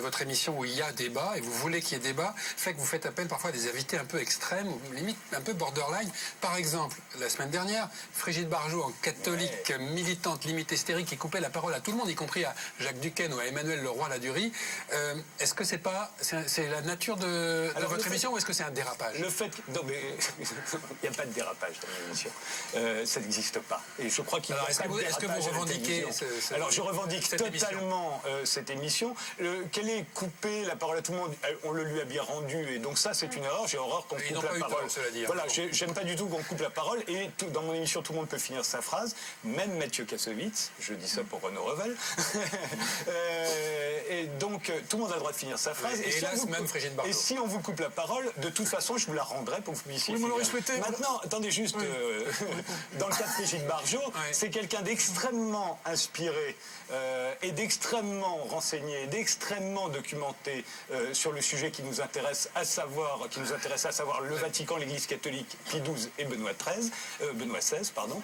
votre émission où il y a débat, et vous voulez qu'il y ait débat, fait que vous faites appel parfois à des invités un peu extrêmes, ou limite un peu borderline. Par exemple, la semaine dernière, Frigide Barjot, en catholique militante, limite hystérique, qui coupait la parole à tout le monde, y compris à Jacques Duquesne ou à Emmanuel Leroy-Ladurie. Est-ce que c'est la nature de votre émission, ou est-ce que c'est un dérapage? Non, mais il n'y a pas de dérapage dans l'émission. Ça n'existe pas. Et je crois qu'il y a est-ce que vous revendiquez Alors, je revendique totalement cette émission. Qu'elle ait coupé la parole à tout le monde, on le lui a bien rendu, et donc ça, c'est une erreur. J'ai horreur qu'on coupe la parole. Voilà, j'aime pas du tout qu'on coupe la parole, et dans mon émission, tout le monde peut finir sa phrase, même Mathieu Kassovitz, je dis ça pour Renaud Revel. Et donc, tout le monde a le droit de finir sa phrase. Et hélas, même Frigide Barjot. Et si on vous coupe la parole, de toute façon, je vous la rendrai pour que vous puissiez. Oui, vous l'aurez souhaité. Maintenant, attendez juste, dans le cas de Frigide Barjot, c'est quelqu'un d'extrêmement inspiré et d'extrêmement renseigné, d'extrêmement documenté sur le sujet qui nous intéresse, à savoir le Vatican, l'Église catholique, Pie XII et Benoît XVI, pardon.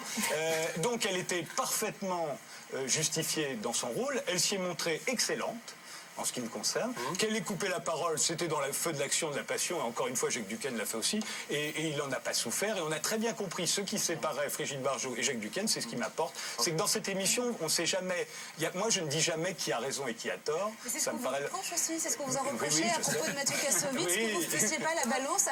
Donc, elle était parfaitement justifiée dans son rôle. Elle s'y est montrée excellente, en ce qui me concerne. Qu'elle ait coupé la parole, c'était dans le feu de l'action, de la passion, et encore une fois, Jacques Duquesne l'a fait aussi, et il n'en a pas souffert, et on a très bien compris ce qui séparait Frigide Barjot et Jacques Duquesne, c'est ce qui m'apporte, c'est que dans cette émission, on ne sait jamais, moi je ne dis jamais qui a raison et qui a tort. C'est ce qu'on vous reproche aussi, c'est ce qu'on vous a reproché à propos de Mathieu Kassovitz, que vous ne faisiez pas la balance.